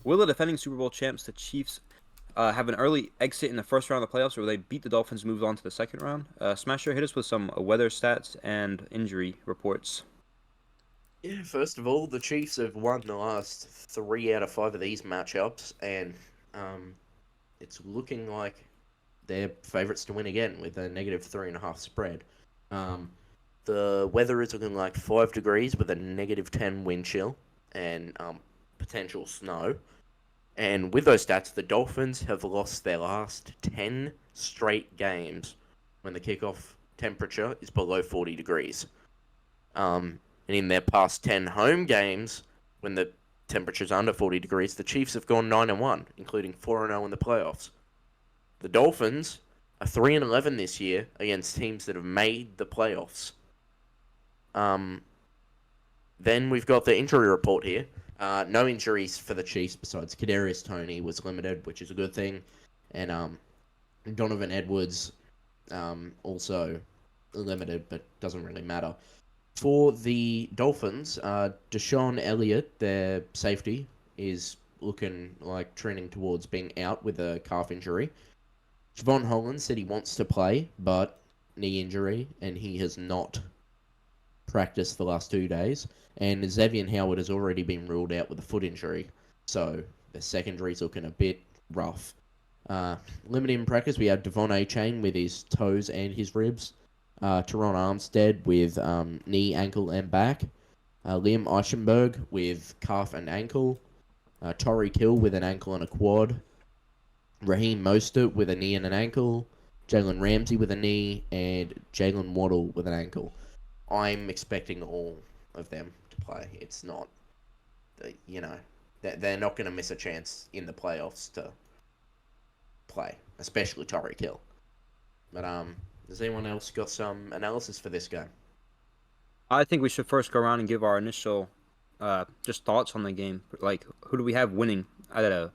Will the defending Super Bowl champs, the Chiefs, have an early exit in the first round of the playoffs, or will they beat the Dolphins, move on to the second round? Smasher, hit us with some weather stats and injury reports. Yeah, first of all, the Chiefs have won the last 3 out of 5 of these matchups, and um, it's looking like they're favourites to win again with a -3.5 spread. Um, the weather is looking like 5 degrees with a -10 wind chill and potential snow. And with those stats, the Dolphins have lost their last 10 straight games when the kickoff temperature is below 40 degrees. And in their past 10 home games, when the temperature's under 40 degrees, the Chiefs have gone 9-1, including 4-0 in the playoffs. The Dolphins are 3-11 this year against teams that have made the playoffs. Um, then we've got the injury report here. No injuries for the Chiefs besides Kadarius Toney was limited, which is a good thing, and Donovan Edwards also limited, but doesn't really matter. For the Dolphins, Deshaun Elliott, their safety, is looking like trending towards being out with a calf injury. Javon Holland said he wants to play, but knee injury, and he has not practiced the last 2 days. And Xavier Howard has already been ruled out with a foot injury, so the secondary's looking a bit rough. Limited in practice, we have Devon A-Chain with his toes and his ribs. Teron Armstead with knee, ankle, and back. Liam Eichenberg with calf and ankle. Tyreek Hill with an ankle and a quad. Raheem Mostert with a knee and an ankle. Jalen Ramsey with a knee. And Jalen Waddle with an ankle. I'm expecting all of them to play. It's not, they're not going to miss a chance in the playoffs to play, especially Tyreek Hill. But has anyone else got some analysis for this game? I think we should first go around and give our initial just thoughts on the game. Like, who do we have winning at a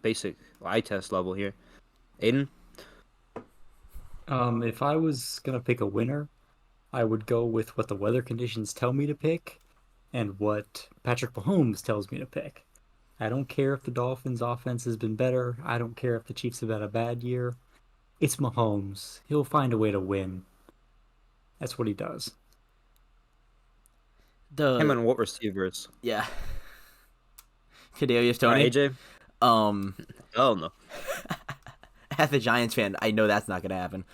basic eye test level here? Aiden? If I was gonna pick a winner, I would go with what the weather conditions tell me to pick and what Patrick Mahomes tells me to pick. I don't care if the Dolphins' offense has been better. I don't care if the Chiefs have had a bad year. It's Mahomes. He'll find a way to win. That's what he does. Him The and what receivers? yeah, Kadarius All right, Toney. AJ? Um, Oh, no. as a Giants fan, I know that's not gonna happen.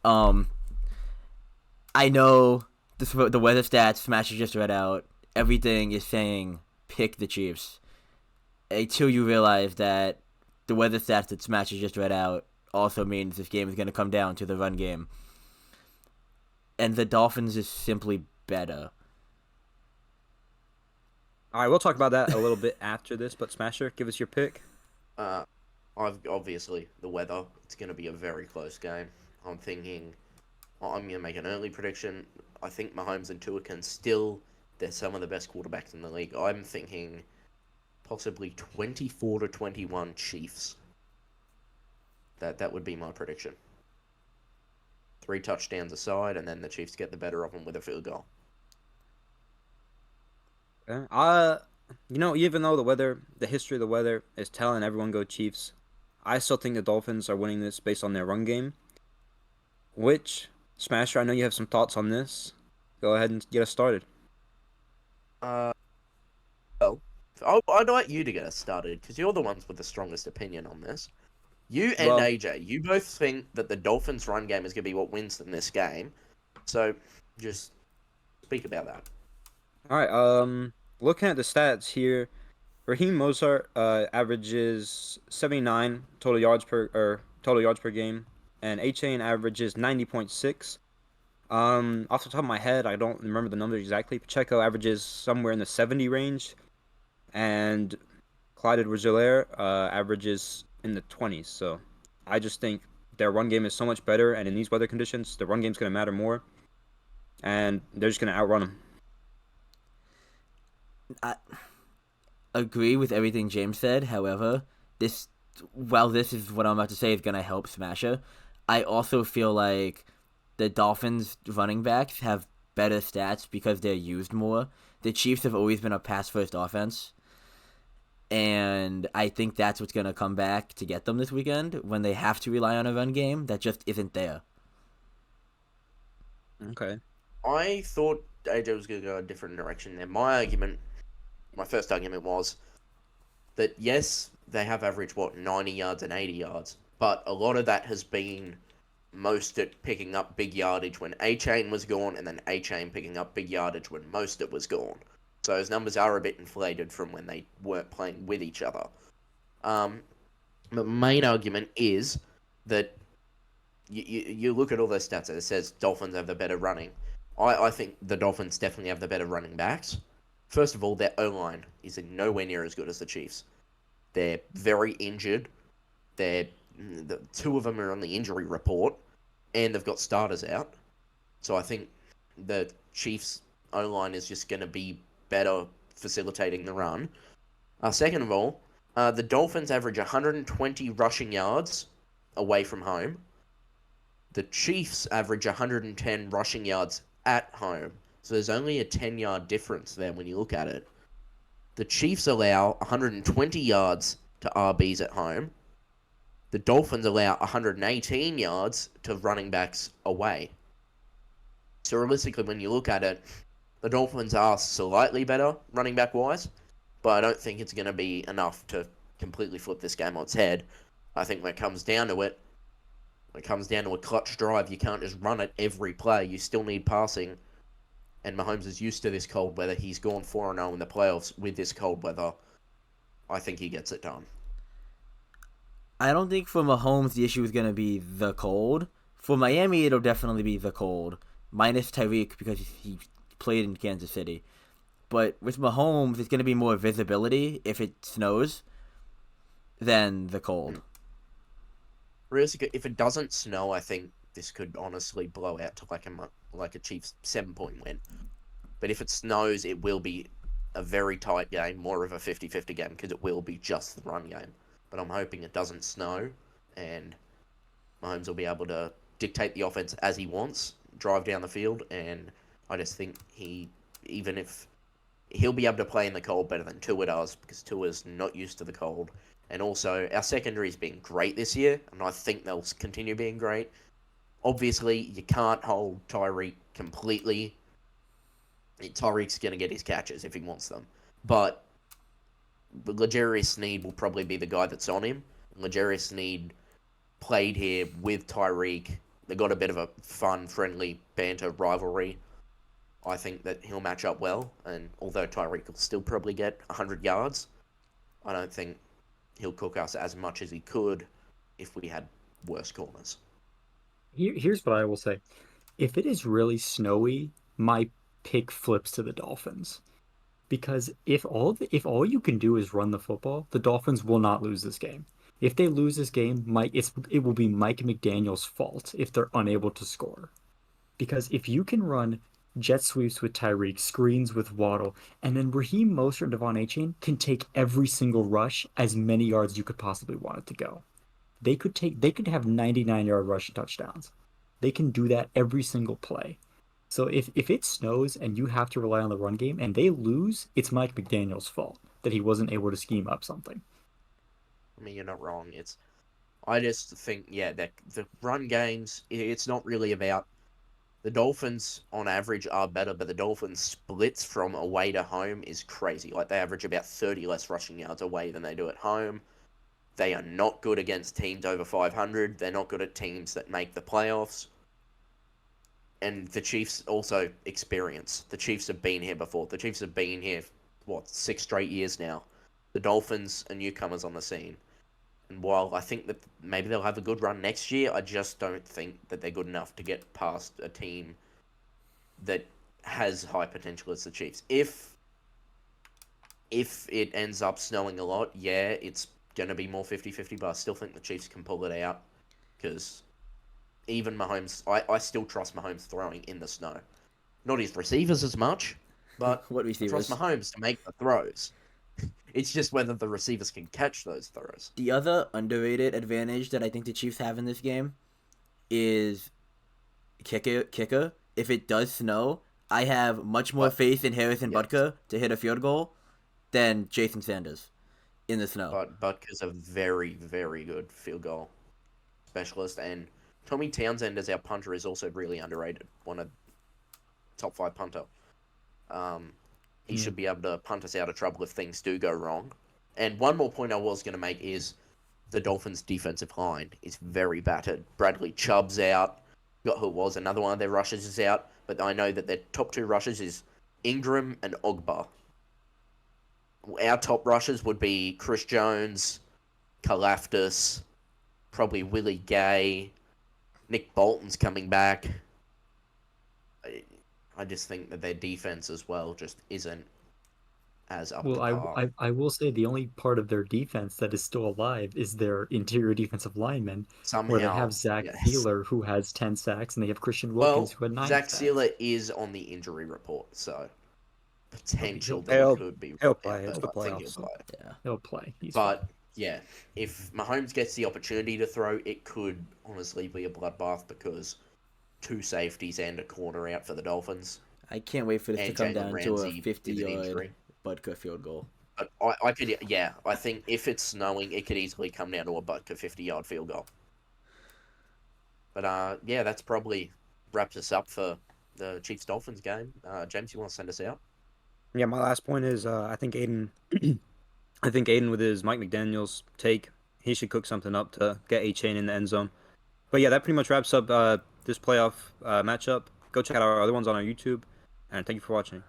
Um, I know the weather stats Smash just read out. Everything is saying pick the Chiefs. Until you realize that the weather stats that Smash just read out also means this game is going to come down to the run game. And the Dolphins is simply better. All right, we'll talk about that a little bit after this, but Smasher, give us your pick. Obviously the weather. It's going to be a very close game. I'm going to make an early prediction. I think Mahomes and Tua can still. They're some of the best quarterbacks in the league. I'm thinking possibly 24-21 Chiefs. That would be my prediction. 3 touchdowns aside, and then the Chiefs get the better of them with a field goal. Okay. Even though the history of the weather is telling everyone go Chiefs, I still think the Dolphins are winning this based on their run game. Which, Smasher, I know you have some thoughts on this. Go ahead and get us started. Well, I'd like you to get us started because you're the ones with the strongest opinion on this. You and Well, AJ, you both think that the Dolphins' run game is going to be what wins them this game. So, just speak about that. all right. Looking at the stats here, Raheem Mostert averages 79 total yards per game, and A-Chain averages 90.6. Off the top of my head, I don't remember the numbers exactly. Pacheco averages somewhere in the 70 range, and Clyde Edwards-Helaire averages in the 20s. So I just think their run game is so much better, and in these weather conditions, the run game's going to matter more, and they're just going to outrun them. I agree with everything James said. However, while this is what I'm about to say is going to help Smasher, I also feel like the Dolphins running backs have better stats because they're used more. The Chiefs have always been a pass-first offense. And I think that's what's going to come back to get them this weekend when they have to rely on a run game that just isn't there. Okay. I thought AJ was going to go a different direction there. My first argument was that yes, they have averaged 90 yards and 80 yards, but a lot of that has been Mostert picking up big yardage when A-Chain was gone, and then A-Chain picking up big yardage when Mostert was gone. So his numbers are a bit inflated from when they weren't playing with each other. The main argument is that you look at all those stats and it says Dolphins have the better running. I think the Dolphins definitely have the better running backs. First of all, their O-line is nowhere near as good as the Chiefs. They're very injured. The two of them are on the injury report, and they've got starters out. So I think the Chiefs' O-line is just going to be better facilitating the run. Second of all, the Dolphins average 120 rushing yards away from home. The Chiefs average 110 rushing yards at home. So there's only a 10-yard difference there when you look at it. The Chiefs allow 120 yards to RBs at home. The Dolphins allow 118 yards to running backs away. So realistically, when you look at it, the Dolphins are slightly better running back-wise, but I don't think it's going to be enough to completely flip this game on its head. I think when it comes down to it, when it comes down to a clutch drive, you can't just run it every play. You still need passing. And Mahomes is used to this cold weather. He's gone 4-0 in the playoffs with this cold weather. I think he gets it done. I don't think for Mahomes the issue is going to be the cold. For Miami, it'll definitely be the cold, minus Tyreek because he played in Kansas City. But with Mahomes, it's going to be more visibility if it snows than the cold. Realistically, if it doesn't snow, I think this could honestly blow out to like a Chiefs 7-point win. But if it snows, it will be a very tight game, more of a 50-50 game, because it will be just the run game. But I'm hoping it doesn't snow, and Mahomes will be able to dictate the offense as he wants, drive down the field, and I just think even if he'll be able to play in the cold better than Tua does, because Tua's not used to the cold. And also, our secondary's been great this year, and I think they'll continue being great. Obviously, you can't hold Tyreek completely. Tyreek's going to get his catches if he wants them. But L'Jarius Sneed will probably be the guy that's on him. L'Jarius Sneed played here with Tyreek. They got a bit of a fun, friendly banter rivalry. I think that he'll match up well. And although Tyreek will still probably get 100 yards, I don't think he'll cook us as much as he could if we had worse corners. Here's what I will say. If it is really snowy, my pick flips to the Dolphins. Because if all you can do is run the football, the Dolphins will not lose this game. If they lose this game, it will be Mike McDaniel's fault if they're unable to score. Because if you can run jet sweeps with Tyreek, screens with Waddle, and then Raheem Mostert and Devon Achane can take every single rush as many yards you could possibly want it to go. They could have 99-yard rushing touchdowns. They can do that every single play. So if it snows and you have to rely on the run game and they lose, it's Mike McDaniel's fault that he wasn't able to scheme up something. I mean, you're not wrong. I just think, that the run games, it's not really about. The Dolphins, on average, are better, but the Dolphins' splits from away to home is crazy. Like, they average about 30 less rushing yards away than they do at home. They are not good against teams over 500. They're not good at teams that make the playoffs. And the Chiefs also experience. The Chiefs have been here before. The Chiefs have been here, 6 straight years now. The Dolphins are newcomers on the scene. And while I think that maybe they'll have a good run next year, I just don't think that they're good enough to get past a team that has high potential as the Chiefs. If it ends up snowing a lot, it's going to be more 50-50, but I still think the Chiefs can pull it out. Because even Mahomes, I still trust Mahomes throwing in the snow. Not his receivers as much, but What I receivers? trust Mahomes to make the throws. It's just whether the receivers can catch those throws. The other underrated advantage that I think the Chiefs have in this game is kicker. If it does snow, I have much more faith in Harrison Butker to hit a field goal than Jason Sanders. in the snow. But Butker's a very, very good field goal specialist, and Tommy Townsend as our punter is also really underrated. One of top 5 punter. He should be able to punt us out of trouble if things do go wrong. And one more point I was going to make is the Dolphins' defensive line is very battered. Bradley Chubb's out. Got who was another one of their rushers is out, but I know that their top 2 rushers is Ingram and Ogba. Our top rushers would be Chris Jones, Kalafdis, probably Willie Gay, Nick Bolton's coming back. I just think that their defense as well just isn't as up to par. I will say the only part of their defense that is still alive is their interior defensive linemen, Somehow, where they have Zach yes. Sealer, who has 10 sacks, and they have Christian Wilkins, who had 9 Zach sacks. Sealer is on the injury report, so potential that He'll- he could be. he'll play. but It's the I think playoffs. he'll play. Yeah. He'll play. He's But yeah, if Mahomes gets the opportunity to throw, it could honestly be a bloodbath because 2 safeties and a corner out for the Dolphins. I can't wait for this to And come Jalen down to Ramsey a with an 50-yard injury. Butker field goal. But I could, yeah, I think if it's snowing, it could easily come down to a Butker 50-yard field goal. But yeah, that's probably wraps us up for the Chiefs-Dolphins game. James, you want to send us out? Yeah, my last point is I think Aiden, I think Aiden with his Mike McDaniel's take, he should cook something up to get A-Chain in the end zone. But yeah, that pretty much wraps up this playoff matchup. Go check out our other ones on our YouTube, and thank you for watching.